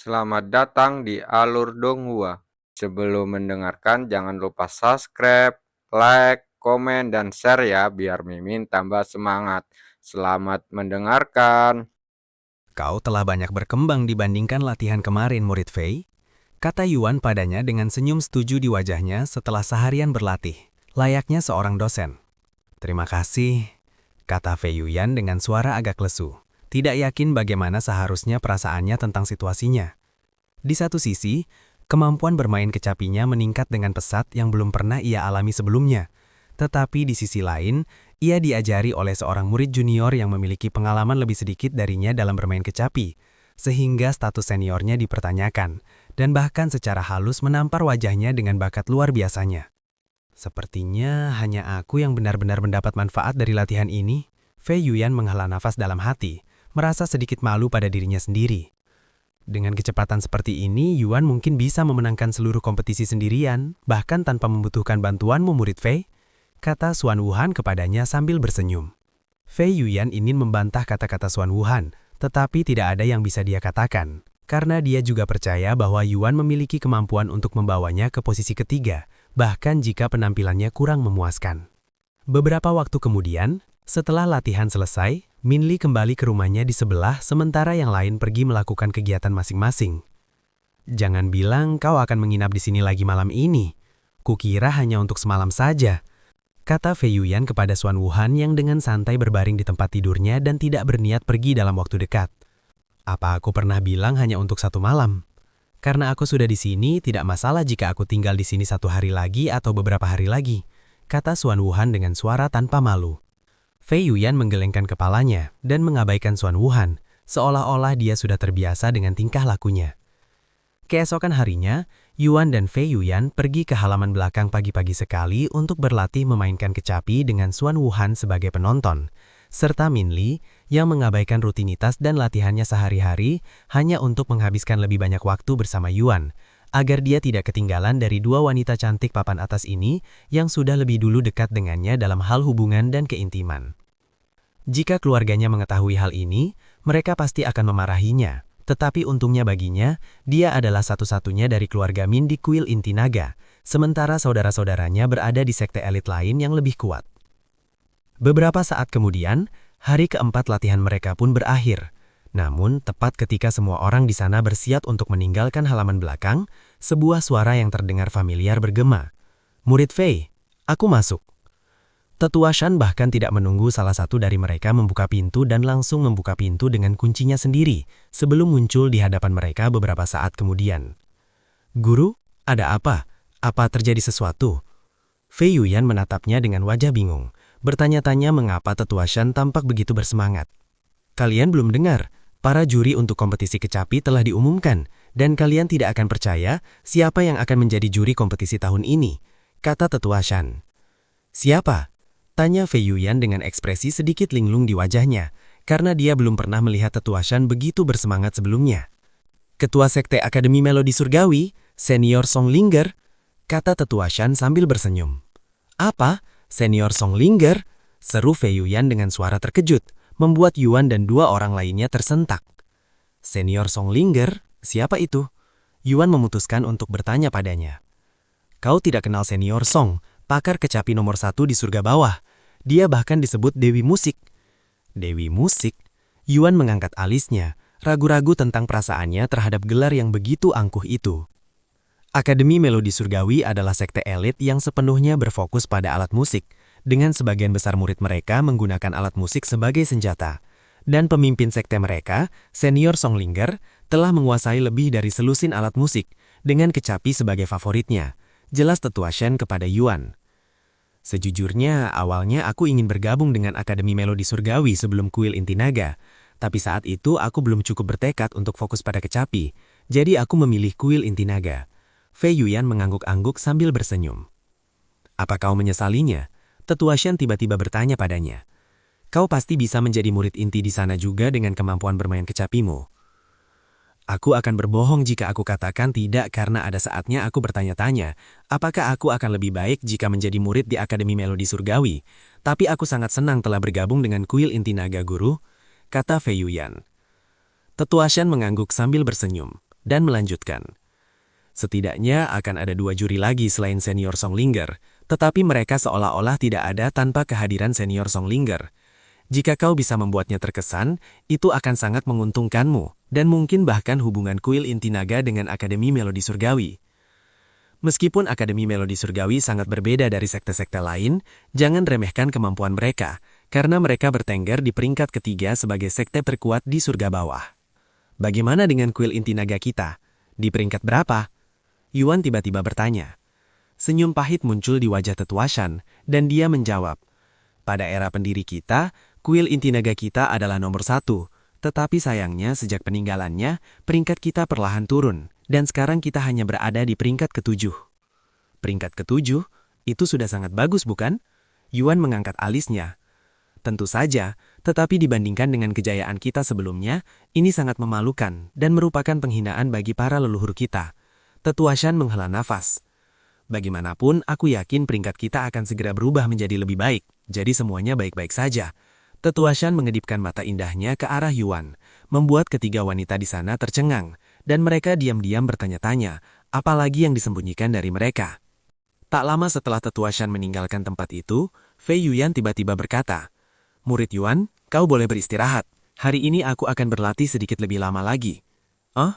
Selamat datang di Alur Donghua. Sebelum mendengarkan, jangan lupa subscribe, like, komen, dan share ya, biar Mimin tambah semangat. Selamat mendengarkan. Kau telah banyak berkembang dibandingkan latihan kemarin, murid Fei. Kata Yuan padanya dengan senyum setuju di wajahnya setelah seharian berlatih, layaknya seorang dosen. Terima kasih, kata Fei Yuan dengan suara agak lesu. Tidak yakin bagaimana seharusnya perasaannya tentang situasinya. Di satu sisi, kemampuan bermain kecapinya meningkat dengan pesat yang belum pernah ia alami sebelumnya. Tetapi di sisi lain, ia diajari oleh seorang murid junior yang memiliki pengalaman lebih sedikit darinya dalam bermain kecapi, sehingga status seniornya dipertanyakan, dan bahkan secara halus menampar wajahnya dengan bakat luar biasanya. Sepertinya hanya aku yang benar-benar mendapat manfaat dari latihan ini. Fei Yuan menghela nafas dalam hati, merasa sedikit malu pada dirinya sendiri. Dengan kecepatan seperti ini, Yuan mungkin bisa memenangkan seluruh kompetisi sendirian, bahkan tanpa membutuhkan bantuanmu, murid Fei, kata Xuan Wuhan kepadanya sambil bersenyum. Fei Yuan ingin membantah kata-kata Xuan Wuhan, tetapi tidak ada yang bisa dia katakan, karena dia juga percaya bahwa Yuan memiliki kemampuan untuk membawanya ke posisi ketiga, bahkan jika penampilannya kurang memuaskan. Beberapa waktu kemudian, setelah latihan selesai, Min Li kembali ke rumahnya di sebelah sementara yang lain pergi melakukan kegiatan masing-masing. Jangan bilang kau akan menginap di sini lagi malam ini. Kukira hanya untuk semalam saja, kata Fei Yuan kepada Xuan Wuhan yang dengan santai berbaring di tempat tidurnya dan tidak berniat pergi dalam waktu dekat. Apa aku pernah bilang hanya untuk satu malam? Karena aku sudah di sini, tidak masalah jika aku tinggal di sini 1 hari lagi atau beberapa hari lagi, kata Xuan Wuhan dengan suara tanpa malu. Fei Yuan menggelengkan kepalanya dan mengabaikan Xuan Wuhan, seolah-olah dia sudah terbiasa dengan tingkah lakunya. Keesokan harinya, Yuan dan Fei Yuan pergi ke halaman belakang pagi-pagi sekali untuk berlatih memainkan kecapi dengan Xuan Wuhan sebagai penonton, serta Min Li yang mengabaikan rutinitas dan latihannya sehari-hari hanya untuk menghabiskan lebih banyak waktu bersama Yuan, agar dia tidak ketinggalan dari 2 wanita cantik papan atas ini yang sudah lebih dulu dekat dengannya dalam hal hubungan dan keintiman. Jika keluarganya mengetahui hal ini, mereka pasti akan memarahinya. Tetapi untungnya baginya, dia adalah satu-satunya dari keluarga Min di kuil inti naga, sementara saudara-saudaranya berada di sekte elit lain yang lebih kuat. Beberapa saat kemudian, hari keempat latihan mereka pun berakhir. Namun, tepat ketika semua orang di sana bersiap untuk meninggalkan halaman belakang, sebuah suara yang terdengar familiar bergema. Murid Fei, aku masuk. Tetua Shan bahkan tidak menunggu salah satu dari mereka membuka pintu dan langsung membuka pintu dengan kuncinya sendiri sebelum muncul di hadapan mereka beberapa saat kemudian. Guru, ada apa? Apa terjadi sesuatu? Fei Yuan menatapnya dengan wajah bingung, bertanya-tanya mengapa Tetua Shan tampak begitu bersemangat. Kalian belum dengar? Para juri untuk kompetisi kecapi telah diumumkan, dan kalian tidak akan percaya siapa yang akan menjadi juri kompetisi tahun ini, kata Tetua Shan. Siapa? Tanya Fei Yuan dengan ekspresi sedikit linglung di wajahnya, karena dia belum pernah melihat Tetua Shan begitu bersemangat sebelumnya. Ketua Sekte Akademi Melodi Surgawi, Senior Song Linger, kata Tetua Shan sambil bersenyum. Apa? Senior Song Linger? Seru Fei Yuan dengan suara terkejut, membuat Yuan dan 2 orang lainnya tersentak. Senior Song Linger, siapa itu? Yuan memutuskan untuk bertanya padanya. Kau tidak kenal Senior Song, pakar kecapi nomor 1 di surga bawah. Dia bahkan disebut Dewi Musik. Dewi Musik? Yuan mengangkat alisnya, ragu-ragu tentang perasaannya terhadap gelar yang begitu angkuh itu. Akademi Melodi Surgawi adalah sekte elit yang sepenuhnya berfokus pada alat musik, dengan sebagian besar murid mereka menggunakan alat musik sebagai senjata. Dan pemimpin sekte mereka, Senior Song Linger, telah menguasai lebih dari selusin alat musik, dengan kecapi sebagai favoritnya, jelas Tetua Shan kepada Yuan. Sejujurnya, awalnya aku ingin bergabung dengan Akademi Melodi Surgawi sebelum kuil inti naga, tapi saat itu aku belum cukup bertekad untuk fokus pada kecapi, jadi aku memilih kuil inti naga. Fei Yuan mengangguk-angguk sambil bersenyum. Apa kau menyesalinya? Tetua Shan tiba-tiba bertanya padanya. Kau pasti bisa menjadi murid inti di sana juga dengan kemampuan bermain kecapimu. Aku akan berbohong jika aku katakan tidak karena ada saatnya aku bertanya-tanya, apakah aku akan lebih baik jika menjadi murid di Akademi Melodi Surgawi. Tapi aku sangat senang telah bergabung dengan kuil inti naga, guru, kata Fei Yuan. Tetua Shan mengangguk sambil bersenyum. dan melanjutkan. Setidaknya akan ada 2 juri lagi selain senior Songlinger, tetapi mereka seolah-olah tidak ada tanpa kehadiran senior Songlinger. Jika kau bisa membuatnya terkesan, itu akan sangat menguntungkanmu, dan mungkin bahkan hubungan kuil inti naga dengan Akademi Melodi Surgawi. Meskipun Akademi Melodi Surgawi sangat berbeda dari sekte-sekte lain, jangan remehkan kemampuan mereka, karena mereka bertengger di peringkat ketiga sebagai sekte terkuat di surga bawah. Bagaimana dengan kuil inti naga kita? Di peringkat berapa? Yuan tiba-tiba bertanya. Senyum pahit muncul di wajah Tetua Shan, dan dia menjawab, pada era pendiri kita, kuil inti naga kita adalah nomor 1, tetapi sayangnya sejak peninggalannya, peringkat kita perlahan turun, dan sekarang kita hanya berada di peringkat ke-7. Peringkat ke-7? Itu sudah sangat bagus, bukan? Yuan mengangkat alisnya. Tentu saja, tetapi dibandingkan dengan kejayaan kita sebelumnya, ini sangat memalukan dan merupakan penghinaan bagi para leluhur kita. Tetua Shan menghela nafas. Bagaimanapun, aku yakin peringkat kita akan segera berubah menjadi lebih baik, jadi semuanya baik-baik saja. Tetua Shan mengedipkan mata indahnya ke arah Yuan, membuat ketiga wanita di sana tercengang, dan mereka diam-diam bertanya-tanya, apalagi yang disembunyikan dari mereka. Tak lama setelah Tetua Shan meninggalkan tempat itu, Fei Yuan tiba-tiba berkata, Murid Yuan, kau boleh beristirahat. Hari ini aku akan berlatih sedikit lebih lama lagi. Oh?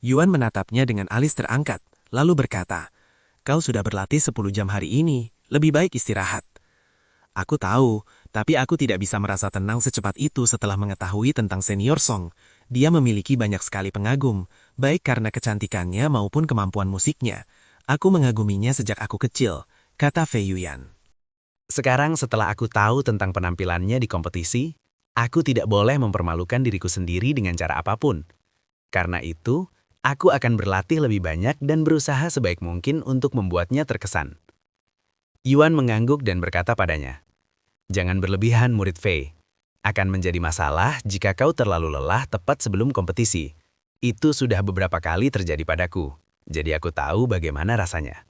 Yuan menatapnya dengan alis terangkat, lalu berkata, kau sudah berlatih 10 jam hari ini, lebih baik istirahat. Aku tahu, tapi aku tidak bisa merasa tenang secepat itu setelah mengetahui tentang senior Song. Dia memiliki banyak sekali pengagum, baik karena kecantikannya maupun kemampuan musiknya. Aku mengaguminya sejak aku kecil, kata Fei Yuan. Sekarang setelah aku tahu tentang penampilannya di kompetisi, aku tidak boleh mempermalukan diriku sendiri dengan cara apapun. Karena itu, aku akan berlatih lebih banyak dan berusaha sebaik mungkin untuk membuatnya terkesan. Yuan mengangguk dan berkata padanya, jangan berlebihan murid Fei. Akan menjadi masalah jika kau terlalu lelah tepat sebelum kompetisi. Itu sudah beberapa kali terjadi padaku, jadi aku tahu bagaimana rasanya.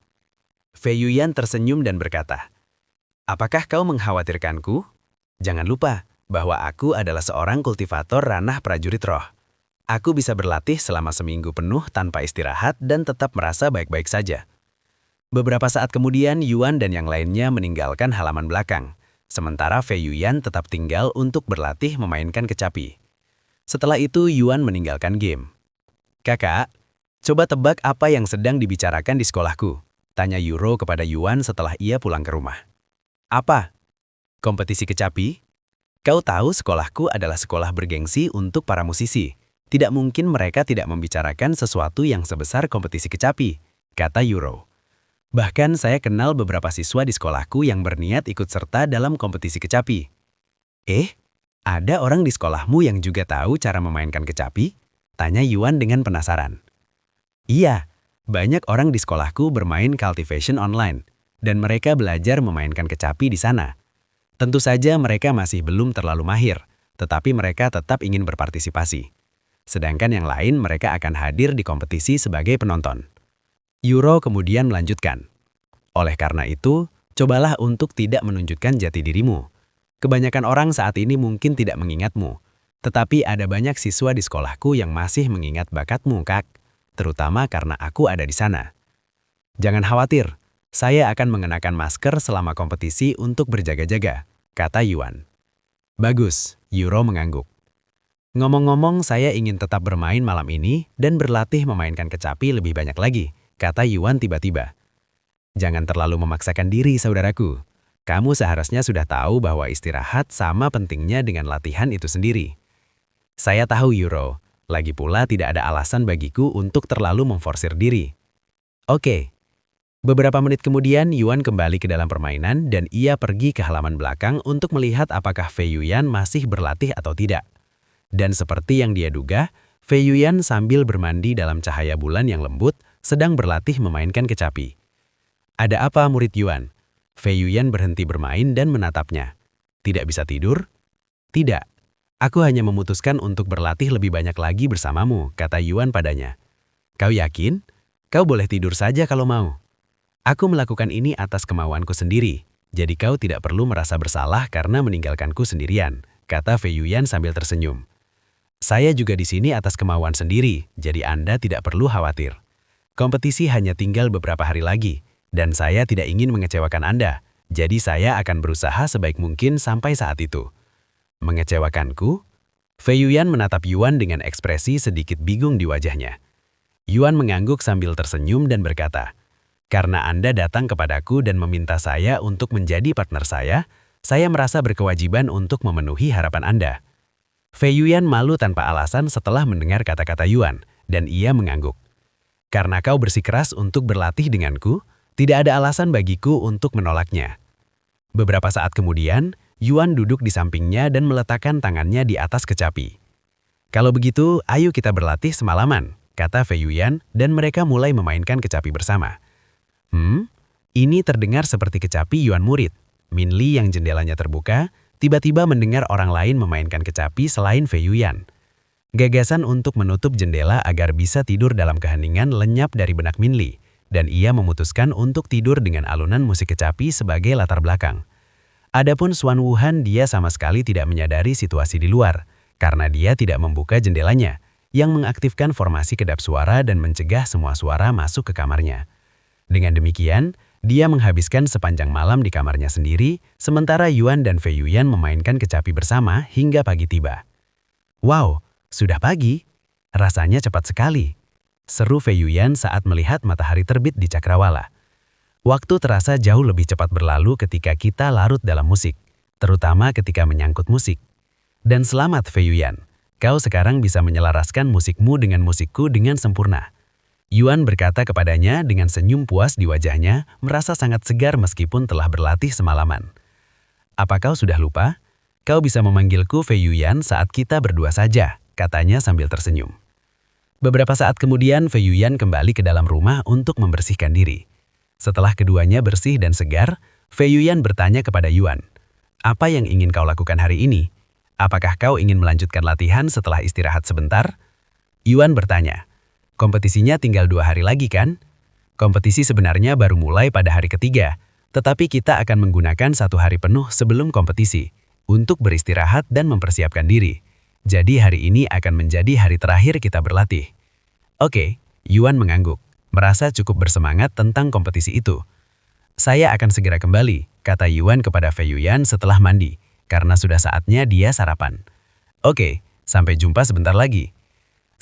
Fei Yuan tersenyum dan berkata, apakah kau mengkhawatirkanku? Jangan lupa bahwa aku adalah seorang kultivator ranah prajurit roh. Aku bisa berlatih selama seminggu penuh tanpa istirahat dan tetap merasa baik-baik saja. Beberapa saat kemudian, Yuan dan yang lainnya meninggalkan halaman belakang, sementara Fei Yuan tetap tinggal untuk berlatih memainkan kecapi. Setelah itu, Yuan meninggalkan game. Kakak, coba tebak apa yang sedang dibicarakan di sekolahku, tanya Yuro kepada Yuan setelah ia pulang ke rumah. Apa? Kompetisi kecapi? Kau tahu sekolahku adalah sekolah bergengsi untuk para musisi. Tidak mungkin mereka tidak membicarakan sesuatu yang sebesar kompetisi kecapi, kata Yuro. Bahkan saya kenal beberapa siswa di sekolahku yang berniat ikut serta dalam kompetisi kecapi. Ada orang di sekolahmu yang juga tahu cara memainkan kecapi? Tanya Yuan dengan penasaran. Iya, banyak orang di sekolahku bermain cultivation online, dan mereka belajar memainkan kecapi di sana. Tentu saja mereka masih belum terlalu mahir, tetapi mereka tetap ingin berpartisipasi. Sedangkan yang lain mereka akan hadir di kompetisi sebagai penonton. Yuro kemudian melanjutkan. Oleh karena itu, cobalah untuk tidak menunjukkan jati dirimu. Kebanyakan orang saat ini mungkin tidak mengingatmu, tetapi ada banyak siswa di sekolahku yang masih mengingat bakatmu, Kak, terutama karena aku ada di sana. Jangan khawatir, saya akan mengenakan masker selama kompetisi untuk berjaga-jaga, kata Yuan. Bagus, Yuro mengangguk. Ngomong-ngomong, saya ingin tetap bermain malam ini dan berlatih memainkan kecapi lebih banyak lagi, kata Yuan tiba-tiba. Jangan terlalu memaksakan diri, saudaraku. Kamu seharusnya sudah tahu bahwa istirahat sama pentingnya dengan latihan itu sendiri. Saya tahu, Yuro. Lagi pula tidak ada alasan bagiku untuk terlalu memforsir diri. Oke. Beberapa menit kemudian, Yuan kembali ke dalam permainan dan ia pergi ke halaman belakang untuk melihat apakah Fei Yuan masih berlatih atau tidak. Dan seperti yang dia duga, Fei Yuan sambil bermandi dalam cahaya bulan yang lembut sedang berlatih memainkan kecapi. Ada apa, murid Yuan? Fei Yuan berhenti bermain dan menatapnya. Tidak bisa tidur? Tidak. Aku hanya memutuskan untuk berlatih lebih banyak lagi bersamamu, kata Yuan padanya. Kau yakin? Kau boleh tidur saja kalau mau. Aku melakukan ini atas kemauanku sendiri, jadi kau tidak perlu merasa bersalah karena meninggalkanku sendirian, kata Fei Yuan sambil tersenyum. Saya juga di sini atas kemauan sendiri, jadi Anda tidak perlu khawatir. Kompetisi hanya tinggal beberapa hari lagi, dan saya tidak ingin mengecewakan Anda, jadi saya akan berusaha sebaik mungkin sampai saat itu. Mengecewakanku? Fei Yuyan menatap Yuan dengan ekspresi sedikit bingung di wajahnya. Yuan mengangguk sambil tersenyum dan berkata, "Karena Anda datang kepadaku dan meminta saya untuk menjadi partner saya merasa berkewajiban untuk memenuhi harapan Anda." Fei Yuyan malu tanpa alasan setelah mendengar kata-kata Yuan, dan ia mengangguk. "Karena kau bersikeras untuk berlatih denganku, tidak ada alasan bagiku untuk menolaknya." Beberapa saat kemudian, Yuan duduk di sampingnya dan meletakkan tangannya di atas kecapi. "Kalau begitu, ayo kita berlatih semalaman," kata Fei Yuyan, dan mereka mulai memainkan kecapi bersama. Ini terdengar seperti kecapi Yuan murid. Min Li yang jendelanya terbuka, tiba-tiba mendengar orang lain memainkan kecapi selain Fei Yuyan. Gagasan untuk menutup jendela agar bisa tidur dalam keheningan lenyap dari benak Min Li, dan ia memutuskan untuk tidur dengan alunan musik kecapi sebagai latar belakang. Adapun Xuan Wuhan, dia sama sekali tidak menyadari situasi di luar, karena dia tidak membuka jendelanya, yang mengaktifkan formasi kedap suara dan mencegah semua suara masuk ke kamarnya. Dengan demikian, dia menghabiskan sepanjang malam di kamarnya sendiri, sementara Yuan dan Fei Yuyan memainkan kecapi bersama hingga pagi tiba. "Wow, sudah pagi? Rasanya cepat sekali," seru Fei Yuyan saat melihat matahari terbit di cakrawala. "Waktu terasa jauh lebih cepat berlalu ketika kita larut dalam musik, terutama ketika menyangkut musik. Dan selamat Fei Yuyan, kau sekarang bisa menyelaraskan musikmu dengan musikku dengan sempurna." Yuan berkata kepadanya dengan senyum puas di wajahnya, merasa sangat segar meskipun telah berlatih semalaman. "Apa kau sudah lupa? Kau bisa memanggilku Fei Yuyan saat kita berdua saja," katanya sambil tersenyum. Beberapa saat kemudian Fei Yuyan kembali ke dalam rumah untuk membersihkan diri. Setelah keduanya bersih dan segar, Fei Yuyan bertanya kepada Yuan, "Apa yang ingin kau lakukan hari ini? Apakah kau ingin melanjutkan latihan setelah istirahat sebentar?" Yuan bertanya, "Kompetisinya tinggal 2 hari lagi kan?" "Kompetisi sebenarnya baru mulai pada hari ketiga, tetapi kita akan menggunakan 1 hari penuh sebelum kompetisi untuk beristirahat dan mempersiapkan diri. Jadi hari ini akan menjadi hari terakhir kita berlatih." "Oke," Yuan mengangguk, merasa cukup bersemangat tentang kompetisi itu. "Saya akan segera kembali," kata Yuan kepada Fei Yuyan setelah mandi, karena sudah saatnya dia sarapan. "Oke, sampai jumpa sebentar lagi."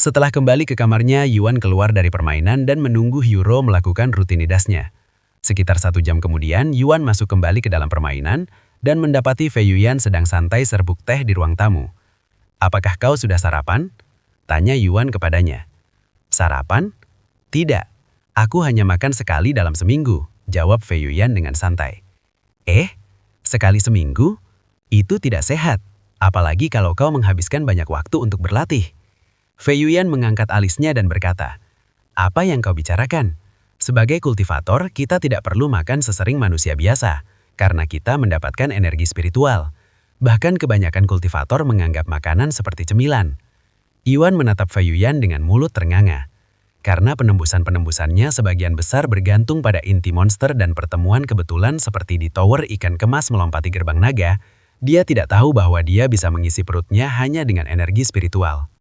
Setelah kembali ke kamarnya, Yuan keluar dari permainan dan menunggu Hyuro melakukan rutinitasnya. Sekitar 1 jam kemudian, Yuan masuk kembali ke dalam permainan dan mendapati Fei Yuyan sedang santai serbuk teh di ruang tamu. "Apakah kau sudah sarapan?" tanya Yuan kepadanya. "Sarapan? Tidak, aku hanya makan sekali dalam seminggu," jawab Fei Yuyan dengan santai. Sekali seminggu? Itu tidak sehat, apalagi kalau kau menghabiskan banyak waktu untuk berlatih." Fei Yuyan mengangkat alisnya dan berkata, "Apa yang kau bicarakan? Sebagai kultivator, kita tidak perlu makan sesering manusia biasa, karena kita mendapatkan energi spiritual. Bahkan kebanyakan kultivator menganggap makanan seperti cemilan." Yuan menatap Fei Yuyan dengan mulut ternganga. Karena penembusan-penembusannya sebagian besar bergantung pada inti monster dan pertemuan kebetulan seperti di tower ikan kemas melompati gerbang naga, dia tidak tahu bahwa dia bisa mengisi perutnya hanya dengan energi spiritual.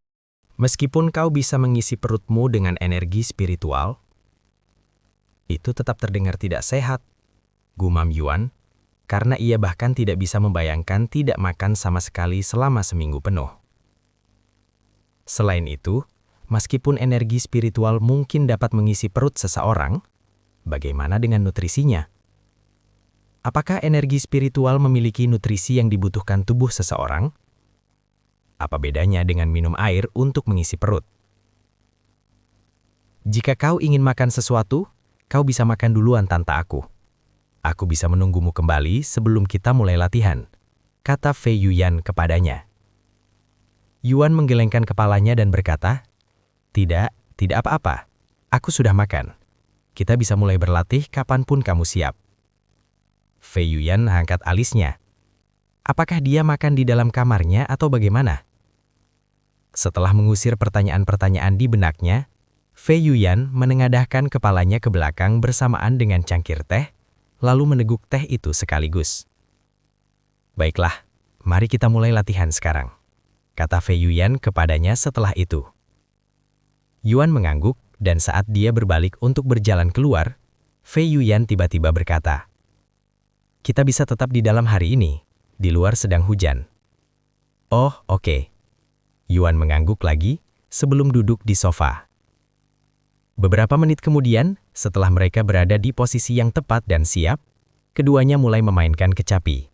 Meskipun kau bisa mengisi perutmu dengan energi spiritual, itu tetap terdengar tidak sehat, gumam Yuan, karena ia bahkan tidak bisa membayangkan tidak makan sama sekali selama seminggu penuh. Selain itu, meskipun energi spiritual mungkin dapat mengisi perut seseorang, bagaimana dengan nutrisinya? Apakah energi spiritual memiliki nutrisi yang dibutuhkan tubuh seseorang? Apa bedanya dengan minum air untuk mengisi perut? Jika kau ingin makan sesuatu, kau bisa makan duluan tanpa aku. Aku bisa menunggumu kembali sebelum kita mulai latihan, kata Fei Yuyan kepadanya. Yuan menggelengkan kepalanya dan berkata, tidak apa-apa. Aku sudah makan. Kita bisa mulai berlatih kapanpun kamu siap. Fei Yuyan angkat alisnya. Apakah dia makan di dalam kamarnya atau bagaimana? Setelah mengusir pertanyaan-pertanyaan di benaknya, Fei Yuyan menengadahkan kepalanya ke belakang bersamaan dengan cangkir teh, lalu meneguk teh itu sekaligus. Baiklah, mari kita mulai latihan sekarang, kata Fei Yuyan kepadanya setelah itu. Yuan mengangguk, dan saat dia berbalik untuk berjalan keluar, Fei Yuyan tiba-tiba berkata, "Kita bisa tetap di dalam hari ini, di luar sedang hujan." "Oh, oke." Yuan mengangguk lagi sebelum duduk di sofa. Beberapa menit kemudian, setelah mereka berada di posisi yang tepat dan siap, keduanya mulai memainkan kecapi.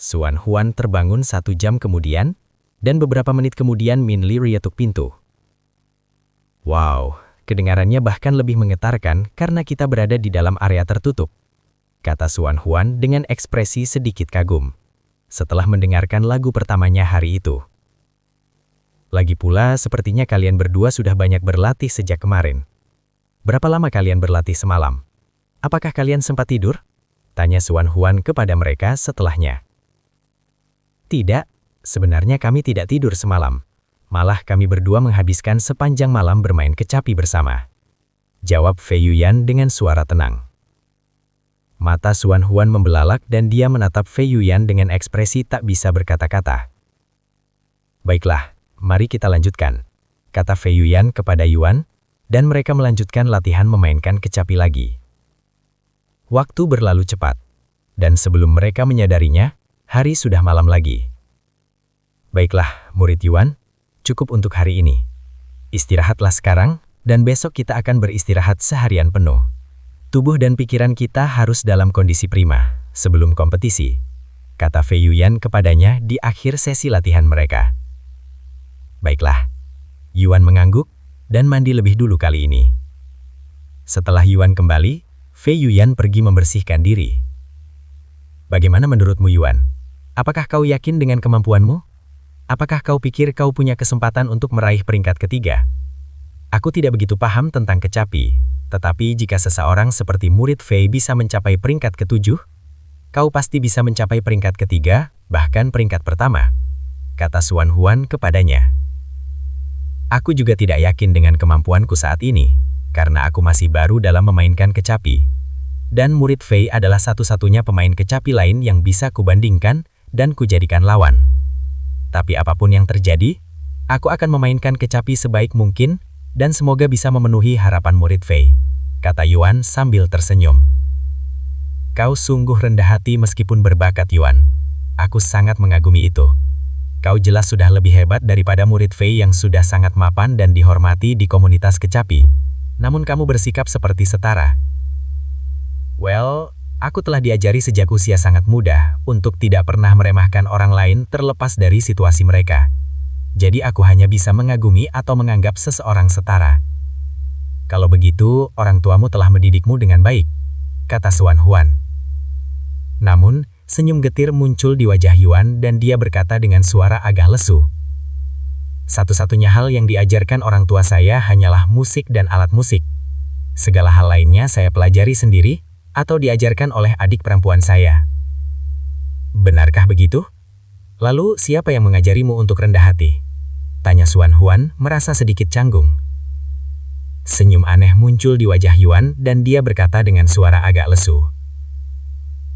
Xuan Huan terbangun 1 jam kemudian, dan beberapa menit kemudian Min Li mengetuk pintu. "Wow, kedengarannya bahkan lebih menggetarkan karena kita berada di dalam area tertutup," kata Xuan Huan dengan ekspresi sedikit kagum, setelah mendengarkan lagu pertamanya hari itu. "Lagi pula, sepertinya kalian berdua sudah banyak berlatih sejak kemarin. Berapa lama kalian berlatih semalam? Apakah kalian sempat tidur?" tanya Xuan Huan kepada mereka setelahnya. "Tidak, sebenarnya kami tidak tidur semalam. Malah kami berdua menghabiskan sepanjang malam bermain kecapi bersama," jawab Fei Yuyan dengan suara tenang. Mata Xuan Huan membelalak dan dia menatap Fei Yuyan dengan ekspresi tak bisa berkata-kata. "Baiklah, mari kita lanjutkan," kata Fei Yuyan kepada Yuan, dan mereka melanjutkan latihan memainkan kecapi lagi. Waktu berlalu cepat, dan sebelum mereka menyadarinya, hari sudah malam lagi. "Baiklah, murid Yuan, cukup untuk hari ini. Istirahatlah sekarang, dan besok kita akan beristirahat seharian penuh. Tubuh dan pikiran kita harus dalam kondisi prima sebelum kompetisi," kata Fei Yuyan kepadanya di akhir sesi latihan mereka. "Baiklah." Yuan mengangguk dan mandi lebih dulu kali ini. Setelah Yuan kembali, Fei Yuyan pergi membersihkan diri. "Bagaimana menurutmu Yuan? Apakah kau yakin dengan kemampuanmu? Apakah kau pikir kau punya kesempatan untuk meraih peringkat ketiga? Aku tidak begitu paham tentang kecapi, tetapi jika seseorang seperti murid Fei bisa mencapai peringkat ke-7, kau pasti bisa mencapai peringkat ketiga, bahkan peringkat pertama," kata Xuan Huan kepadanya. "Aku juga tidak yakin dengan kemampuanku saat ini, karena aku masih baru dalam memainkan kecapi. Dan murid Fei adalah satu-satunya pemain kecapi lain yang bisa kubandingkan dan kujadikan lawan. Tapi apapun yang terjadi, aku akan memainkan kecapi sebaik mungkin dan semoga bisa memenuhi harapan murid Fei," kata Yuan sambil tersenyum. "Kau sungguh rendah hati meskipun berbakat Yuan. Aku sangat mengagumi itu. Kau jelas sudah lebih hebat daripada murid Fei yang sudah sangat mapan dan dihormati di komunitas kecapi. Namun kamu bersikap seperti setara." "Well, aku telah diajari sejak usia sangat muda untuk tidak pernah meremehkan orang lain terlepas dari situasi mereka. Jadi aku hanya bisa mengagumi atau menganggap seseorang setara." "Kalau begitu, orang tuamu telah mendidikmu dengan baik," kata Xuan Huan. Namun, senyum getir muncul di wajah Yuan dan dia berkata dengan suara agak lesu. "Satu-satunya hal yang diajarkan orang tua saya hanyalah musik dan alat musik. Segala hal lainnya saya pelajari sendiri atau diajarkan oleh adik perempuan saya." "Benarkah begitu? Lalu siapa yang mengajarimu untuk rendah hati?" tanya Xuan Huan merasa sedikit canggung. Senyum aneh muncul di wajah Yuan dan dia berkata dengan suara agak lesu.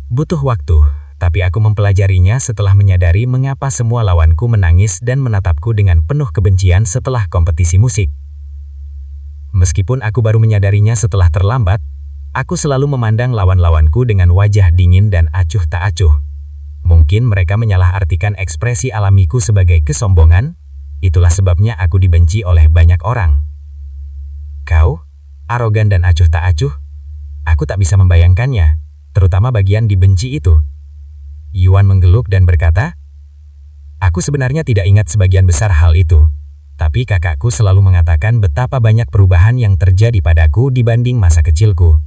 "Butuh waktu, tapi aku mempelajarinya setelah menyadari mengapa semua lawanku menangis dan menatapku dengan penuh kebencian setelah kompetisi musik. Meskipun aku baru menyadarinya setelah terlambat, aku selalu memandang lawan-lawanku dengan wajah dingin dan acuh tak acuh. Mungkin mereka menyalahartikan ekspresi alamiku sebagai kesombongan, itulah sebabnya aku dibenci oleh banyak orang." "Kau, arogan dan acuh tak acuh? Aku tak bisa membayangkannya, terutama bagian dibenci itu." Yuan menggeluk dan berkata, "Aku sebenarnya tidak ingat sebagian besar hal itu, tapi kakakku selalu mengatakan betapa banyak perubahan yang terjadi padaku dibanding masa kecilku.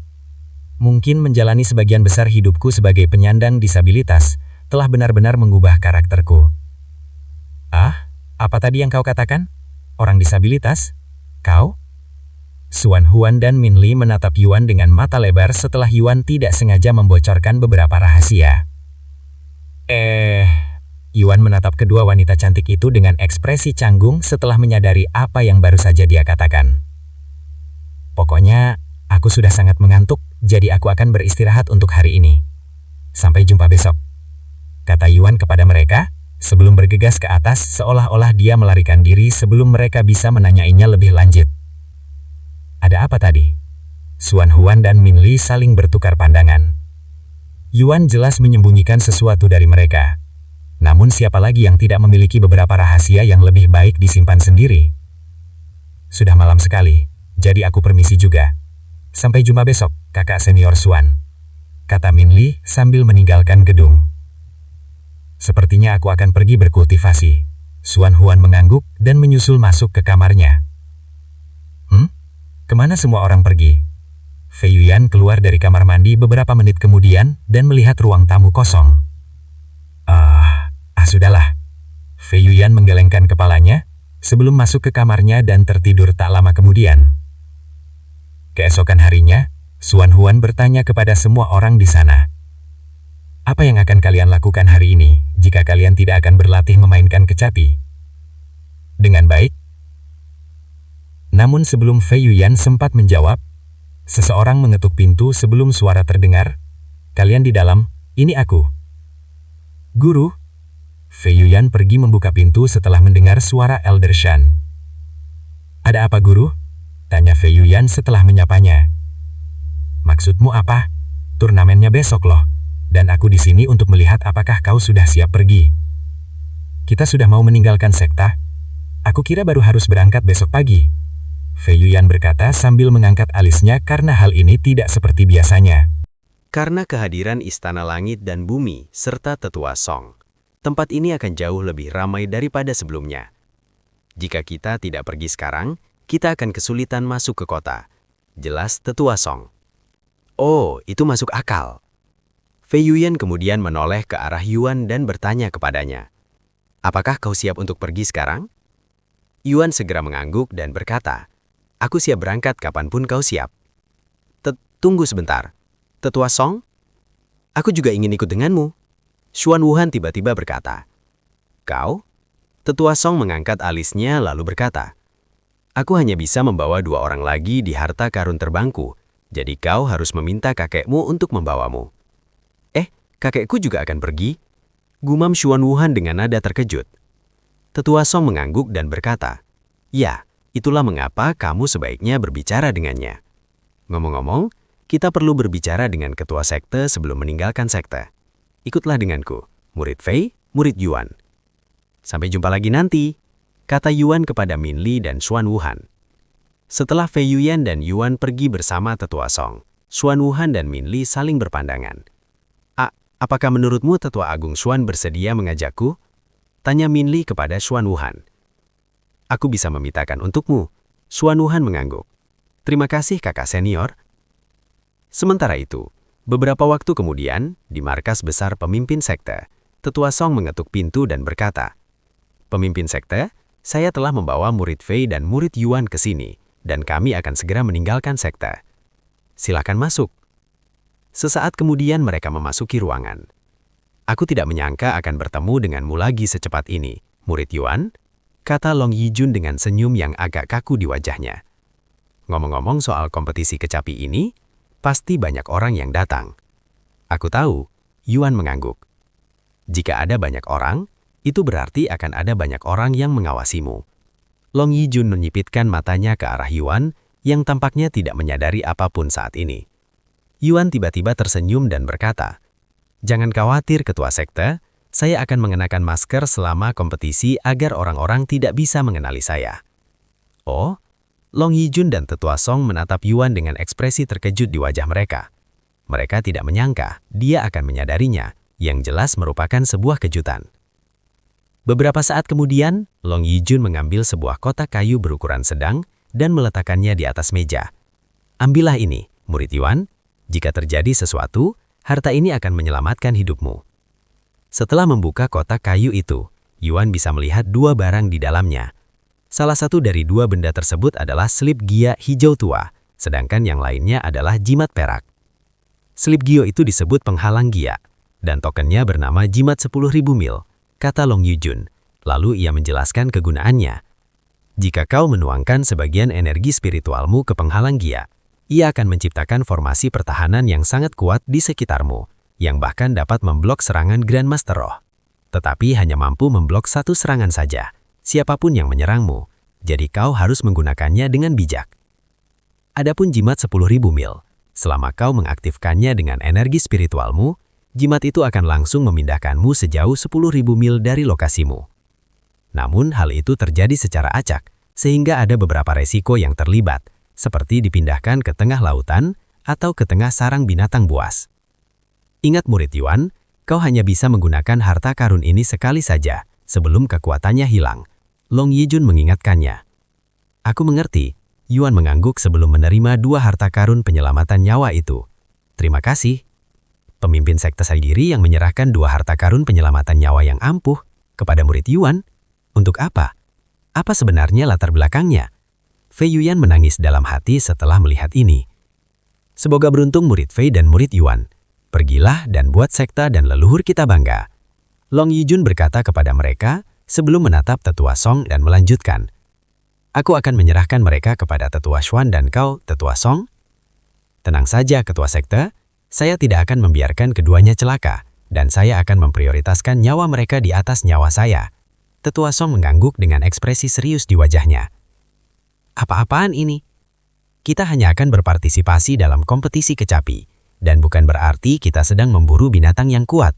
Mungkin menjalani sebagian besar hidupku sebagai penyandang disabilitas telah benar-benar mengubah karakterku." "Ah, apa tadi yang kau katakan? Orang disabilitas? Kau?" Xuan Huan dan Min Li menatap Yuan dengan mata lebar setelah Yuan tidak sengaja membocorkan beberapa rahasia. Yuan menatap kedua wanita cantik itu dengan ekspresi canggung setelah menyadari apa yang baru saja dia katakan. "Pokoknya, aku sudah sangat mengantuk, jadi aku akan beristirahat untuk hari ini. Sampai jumpa besok," kata Yuan kepada mereka, sebelum sebelum bergegas ke atas seolah-olah dia melarikan diri sebelum mereka bisa menanyainya lebih lanjut. Ada apa tadi? Xuan Huan dan Min Li saling bertukar pandangan. Yuan jelas menyembunyikan sesuatu dari mereka. Namun siapa lagi yang tidak memiliki beberapa rahasia yang lebih baik disimpan sendiri? Sudah malam sekali, jadi aku permisi juga. Sampai jumpa besok, kakak senior Xuan, kata Min Li sambil meninggalkan gedung. Sepertinya aku akan pergi berkultivasi. Xuan Huan mengangguk dan menyusul masuk ke kamarnya. Kemana semua orang pergi? Fei Yuyan keluar dari kamar mandi beberapa menit kemudian dan melihat ruang tamu kosong. Sudahlah. Fei Yuyan menggelengkan kepalanya sebelum masuk ke kamarnya dan tertidur tak lama kemudian. Keesokan harinya, Xuan Huan bertanya kepada semua orang di sana. Apa yang akan kalian lakukan hari ini jika kalian tidak akan berlatih memainkan kecapi? Dengan baik. Namun sebelum Fei Yuyan sempat menjawab, seseorang mengetuk pintu sebelum suara terdengar. Kalian di dalam, ini aku. Guru. Fei Yuyan pergi membuka pintu setelah mendengar suara Elder Shan. Ada apa guru? Tanya Fei Yuyan setelah menyapanya. Maksudmu apa? Turnamennya besok loh. Dan aku di sini untuk melihat apakah kau sudah siap pergi. Kita sudah mau meninggalkan sekta. Aku kira baru harus berangkat besok pagi. Fei Yuyan berkata sambil mengangkat alisnya karena hal ini tidak seperti biasanya. Karena kehadiran Istana Langit dan Bumi serta Tetua Song, tempat ini akan jauh lebih ramai daripada sebelumnya. Jika kita tidak pergi sekarang, kita akan kesulitan masuk ke kota. Jelas Tetua Song. Oh, itu masuk akal. Fei Yuyan kemudian menoleh ke arah Yuan dan bertanya kepadanya, apakah kau siap untuk pergi sekarang? Yuan segera mengangguk dan berkata, aku siap berangkat kapanpun kau siap. Tunggu sebentar. Tetua Song? Aku juga ingin ikut denganmu. Xuan Wuhan tiba-tiba berkata. Kau? Tetua Song mengangkat alisnya lalu berkata, aku hanya bisa membawa 2 orang lagi di harta karun terbangku, jadi kau harus meminta kakekmu untuk membawamu. Kakekku juga akan pergi? Gumam Xuan Wuhan dengan nada terkejut. Tetua Song mengangguk dan berkata, ya, itulah mengapa kamu sebaiknya berbicara dengannya. Ngomong-ngomong, kita perlu berbicara dengan ketua sekte sebelum meninggalkan sekte. Ikutlah denganku, murid Fei, murid Yuan. Sampai jumpa lagi nanti, kata Yuan kepada Min Li dan Xuan Wuhan. Setelah Fei Yuyan dan Yuan pergi bersama Tetua Song, Xuan Wuhan dan Min Li saling berpandangan. Apakah menurutmu Tetua Agung Xuan bersedia mengajakku? Tanya Min Li kepada Xuan Wuhan. Aku bisa memintakan untukmu. Xuan Wuhan mengangguk. Terima kasih kakak senior. Sementara itu, beberapa waktu kemudian, di markas besar pemimpin sekte, Tetua Song mengetuk pintu dan berkata, pemimpin sekte, saya telah membawa murid Fei dan murid Yuan ke sini, dan kami akan segera meninggalkan sekte. Silakan masuk. Sesaat kemudian mereka memasuki ruangan. Aku tidak menyangka akan bertemu denganmu lagi secepat ini, murid Yuan, kata Long Yijun dengan senyum yang agak kaku di wajahnya. Ngomong-ngomong soal kompetisi kecapi ini, pasti banyak orang yang datang. Aku tahu, Yuan mengangguk. Jika ada banyak orang, itu berarti akan ada banyak orang yang mengawasimu. Long Yijun menyipitkan matanya ke arah Yuan, yang tampaknya tidak menyadari apapun saat ini. Yuan tiba-tiba tersenyum dan berkata, jangan khawatir ketua sekte, saya akan mengenakan masker selama kompetisi agar orang-orang tidak bisa mengenali saya. Oh, Long Yijun dan Tetua Song menatap Yuan dengan ekspresi terkejut di wajah mereka. Mereka tidak menyangka dia akan menyadarinya, yang jelas merupakan sebuah kejutan. Beberapa saat kemudian, Long Yijun mengambil sebuah kotak kayu berukuran sedang dan meletakkannya di atas meja. Ambillah ini, murid Yuan. Jika terjadi sesuatu, harta ini akan menyelamatkan hidupmu. Setelah membuka kotak kayu itu, Yuan bisa melihat 2 barang di dalamnya. Salah satu dari 2 benda tersebut adalah slip gia hijau tua, sedangkan yang lainnya adalah jimat perak. Slip gio itu disebut penghalang gia, dan tokennya bernama jimat 10.000 mil, kata Long Yijun. Lalu ia menjelaskan kegunaannya. Jika kau menuangkan sebagian energi spiritualmu ke penghalang gia, ia akan menciptakan formasi pertahanan yang sangat kuat di sekitarmu, yang bahkan dapat memblok serangan Grandmaster Roh. tetapi hanya mampu memblok satu serangan saja, siapapun yang menyerangmu, jadi kau harus menggunakannya dengan bijak. Adapun jimat 10.000 mil, selama kau mengaktifkannya dengan energi spiritualmu, jimat itu akan langsung memindahkanmu sejauh 10.000 mil dari lokasimu. Namun hal itu terjadi secara acak, sehingga ada beberapa resiko yang terlibat, seperti dipindahkan ke tengah lautan atau ke tengah sarang binatang buas. Ingat murid Yuan, kau hanya bisa menggunakan harta karun ini sekali saja, sebelum kekuatannya hilang. Long Yijun mengingatkannya. Aku mengerti, Yuan mengangguk sebelum menerima 2 harta karun penyelamatan nyawa itu. Terima kasih. Pemimpin sekte Sagiri yang menyerahkan 2 harta karun penyelamatan nyawa yang ampuh kepada murid Yuan. Untuk apa? Apa sebenarnya latar belakangnya? Fei Yuyan menangis dalam hati setelah melihat ini. Semoga beruntung murid Fei dan murid Yuan. Pergilah dan buat sekte dan leluhur kita bangga. Long Yijun berkata kepada mereka sebelum menatap Tetua Song dan melanjutkan. Aku akan menyerahkan mereka kepada Tetua Xuan dan kau, Tetua Song. Tenang saja Ketua Sekte, saya tidak akan membiarkan keduanya celaka, dan saya akan memprioritaskan nyawa mereka di atas nyawa saya. Tetua Song mengangguk dengan ekspresi serius di wajahnya. Apa-apaan ini? Kita hanya akan berpartisipasi dalam kompetisi kecapi, dan bukan berarti kita sedang memburu binatang yang kuat.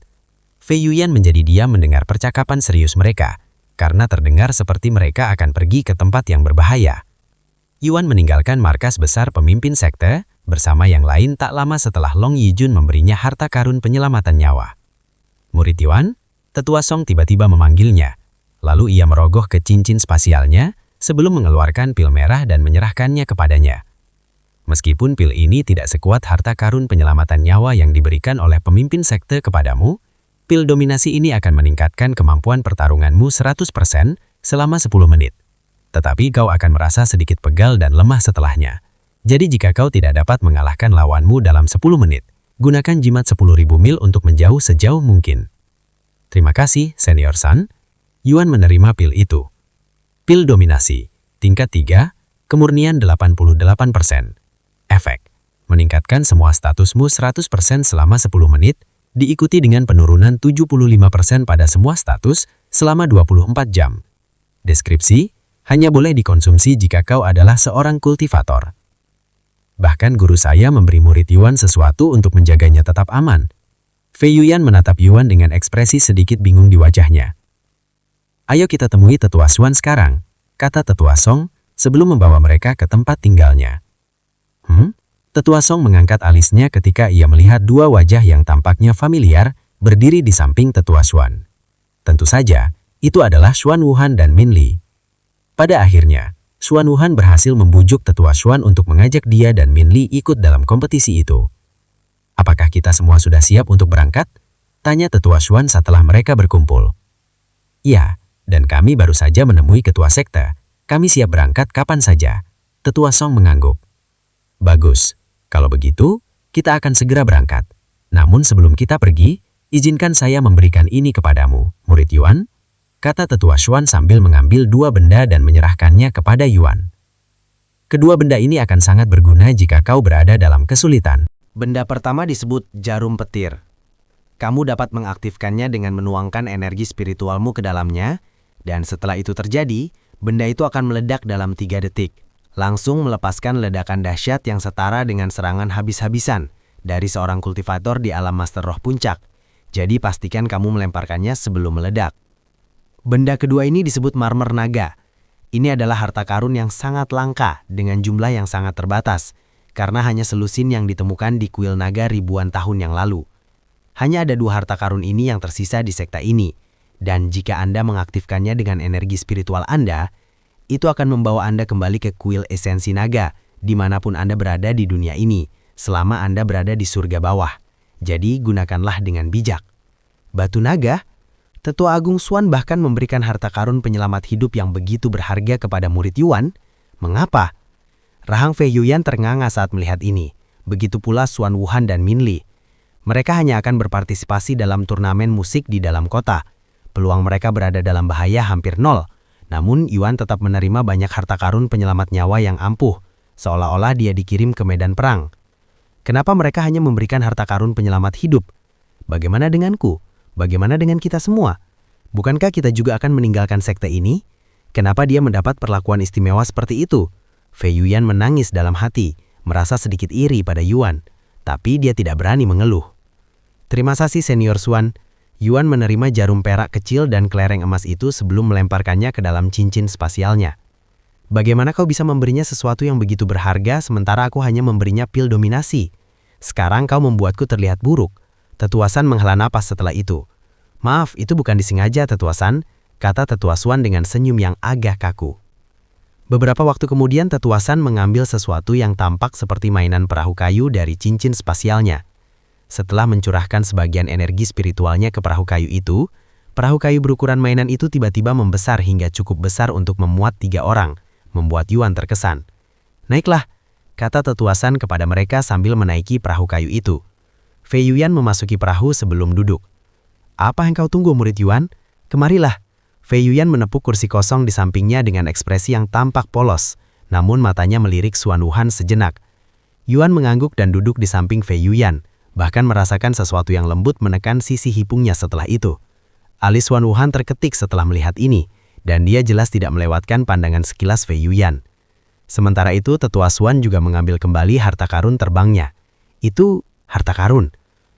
Fei Yuyan menjadi diam mendengar percakapan serius mereka, karena terdengar seperti mereka akan pergi ke tempat yang berbahaya. Yuan meninggalkan markas besar pemimpin sekte, bersama yang lain tak lama setelah Long Yijun memberinya harta karun penyelamatan nyawa. Murid Yuan, Tetua Song tiba-tiba memanggilnya, lalu ia merogoh ke cincin spasialnya, sebelum mengeluarkan pil merah dan menyerahkannya kepadanya. Meskipun pil ini tidak sekuat harta karun penyelamatan nyawa yang diberikan oleh pemimpin sekte kepadamu, pil dominasi ini akan meningkatkan kemampuan pertarunganmu 100% selama 10 menit. Tetapi kau akan merasa sedikit pegal dan lemah setelahnya. Jadi jika kau tidak dapat mengalahkan lawanmu dalam 10 menit, gunakan jimat 10.000 mil untuk menjauh sejauh mungkin. Terima kasih, Senior San. Yuan menerima pil itu. Pil dominasi, tingkat 3, kemurnian 88%. Efek, meningkatkan semua statusmu 100% selama 10 menit, diikuti dengan penurunan 75% pada semua status selama 24 jam. Deskripsi, hanya boleh dikonsumsi jika kau adalah seorang kultivator. Bahkan guru saya memberi murid Yuan sesuatu untuk menjaganya tetap aman. Fei Yuyan menatap Yuan dengan ekspresi sedikit bingung di wajahnya. Ayo kita temui Tetua Xuan sekarang, kata Tetua Song, sebelum membawa mereka ke tempat tinggalnya. Tetua Song mengangkat alisnya ketika ia melihat 2 wajah yang tampaknya familiar berdiri di samping Tetua Xuan. Tentu saja, itu adalah Xuan Wuhan dan Min Li. Pada akhirnya, Xuan Wuhan berhasil membujuk Tetua Xuan untuk mengajak dia dan Min Li ikut dalam kompetisi itu. Apakah kita semua sudah siap untuk berangkat? Tanya Tetua Xuan setelah mereka berkumpul. Ya, dan kami baru saja menemui ketua sekte. Kami siap berangkat kapan saja. Tetua Song mengangguk. Bagus. Kalau begitu, kita akan segera berangkat. Namun sebelum kita pergi, izinkan saya memberikan ini kepadamu, murid Yuan. Kata Tetua Xuan sambil mengambil 2 benda dan menyerahkannya kepada Yuan. Kedua benda ini akan sangat berguna jika kau berada dalam kesulitan. Benda pertama disebut jarum petir. Kamu dapat mengaktifkannya dengan menuangkan energi spiritualmu ke dalamnya, dan setelah itu terjadi, benda itu akan meledak dalam 3 detik. Langsung melepaskan ledakan dahsyat yang setara dengan serangan habis-habisan dari seorang kultivator di alam Master Roh Puncak. Jadi pastikan kamu melemparkannya sebelum meledak. Benda kedua ini disebut marmer naga. Ini adalah harta karun yang sangat langka dengan jumlah yang sangat terbatas, karena hanya selusin yang ditemukan di kuil naga ribuan tahun yang lalu. Hanya ada 2 harta karun ini yang tersisa di sekte ini, dan jika Anda mengaktifkannya dengan energi spiritual Anda, itu akan membawa Anda kembali ke kuil esensi naga, dimanapun Anda berada di dunia ini, selama Anda berada di surga bawah. Jadi gunakanlah dengan bijak. Batu naga, Tetua Agung Xuan bahkan memberikan harta karun penyelamat hidup yang begitu berharga kepada murid Yuan. Mengapa? Rahang Fei Yuyan ternganga saat melihat ini. Begitu pula Xuan Wuhan dan Min Li. Mereka hanya akan berpartisipasi dalam turnamen musik di dalam kota. Peluang mereka berada dalam bahaya hampir 0. Namun Yuan tetap menerima banyak harta karun penyelamat nyawa yang ampuh, seolah-olah dia dikirim ke medan perang. Kenapa mereka hanya memberikan harta karun penyelamat hidup? Bagaimana denganku? Bagaimana dengan kita semua? Bukankah kita juga akan meninggalkan sekte ini? Kenapa dia mendapat perlakuan istimewa seperti itu? Fei Yuyan menangis dalam hati, merasa sedikit iri pada Yuan, tapi dia tidak berani mengeluh. Terima kasih Senior Xuan. Yuan menerima jarum perak kecil dan kelereng emas itu sebelum melemparkannya ke dalam cincin spasialnya. Bagaimana kau bisa memberinya sesuatu yang begitu berharga sementara aku hanya memberinya pil dominasi? Sekarang kau membuatku terlihat buruk. Tetua San menghela napas setelah itu. Maaf, itu bukan disengaja, Tetua San, kata Tetua Xuan dengan senyum yang agak kaku. Beberapa waktu kemudian Tetua San mengambil sesuatu yang tampak seperti mainan perahu kayu dari cincin spasialnya. Setelah mencurahkan sebagian energi spiritualnya ke perahu kayu itu, perahu kayu berukuran mainan itu tiba-tiba membesar hingga cukup besar untuk memuat 3 orang, membuat Yuan terkesan. Naiklah, kata Tetua San kepada mereka sambil menaiki perahu kayu itu. Fei Yuyan memasuki perahu sebelum duduk. Apa yang kau tunggu, murid Yuan? Kemarilah. Fei Yuyan menepuk kursi kosong di sampingnya dengan ekspresi yang tampak polos, namun matanya melirik Xuan Wuhan sejenak. Yuan mengangguk dan duduk di samping Fei Yuyan, bahkan merasakan sesuatu yang lembut menekan sisi hipungnya setelah itu. Alis Xuan Wuhan terketik setelah melihat ini, dan dia jelas tidak melewatkan pandangan sekilas Fei Yuyan. Sementara itu, Tetua Xuan juga mengambil kembali harta karun terbangnya. Itu harta karun.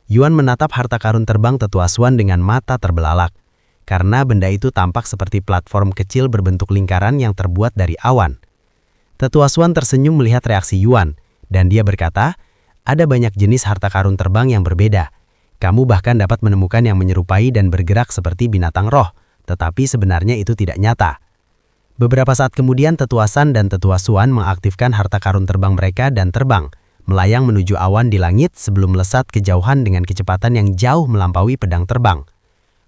Yuan menatap harta karun terbang Tetua Xuan dengan mata terbelalak, karena benda itu tampak seperti platform kecil berbentuk lingkaran yang terbuat dari awan. Tetua Xuan tersenyum melihat reaksi Yuan, dan dia berkata, ada banyak jenis harta karun terbang yang berbeda. Kamu bahkan dapat menemukan yang menyerupai dan bergerak seperti binatang roh, tetapi sebenarnya itu tidak nyata. Beberapa saat kemudian Tetua San dan Tetua Xuan mengaktifkan harta karun terbang mereka dan terbang, melayang menuju awan di langit sebelum melesat kejauhan dengan kecepatan yang jauh melampaui pedang terbang.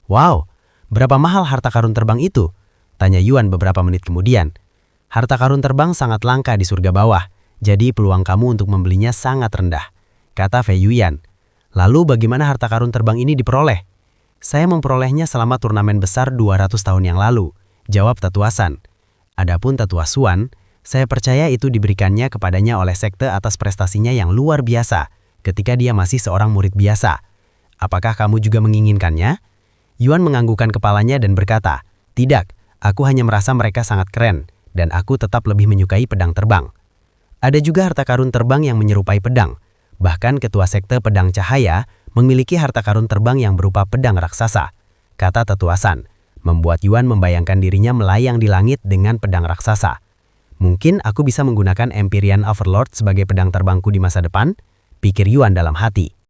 Wow, berapa mahal harta karun terbang itu? Tanya Yuan beberapa menit kemudian. Harta karun terbang sangat langka di surga bawah, jadi peluang kamu untuk membelinya sangat rendah, kata Fei Yuyan. Lalu bagaimana harta karun terbang ini diperoleh? Saya memperolehnya selama turnamen besar 200 tahun yang lalu, jawab Tetua San. Adapun Tetua Xuan, saya percaya itu diberikannya kepadanya oleh sekte atas prestasinya yang luar biasa ketika dia masih seorang murid biasa. Apakah kamu juga menginginkannya? Yuan menganggukkan kepalanya dan berkata, tidak, aku hanya merasa mereka sangat keren, dan aku tetap lebih menyukai pedang terbang. Ada juga harta karun terbang yang menyerupai pedang. Bahkan ketua sekte pedang cahaya memiliki harta karun terbang yang berupa pedang raksasa, kata Tetua San, membuat Yuan membayangkan dirinya melayang di langit dengan pedang raksasa. Mungkin aku bisa menggunakan Empyrean Overlord sebagai pedang terbangku di masa depan, pikir Yuan dalam hati.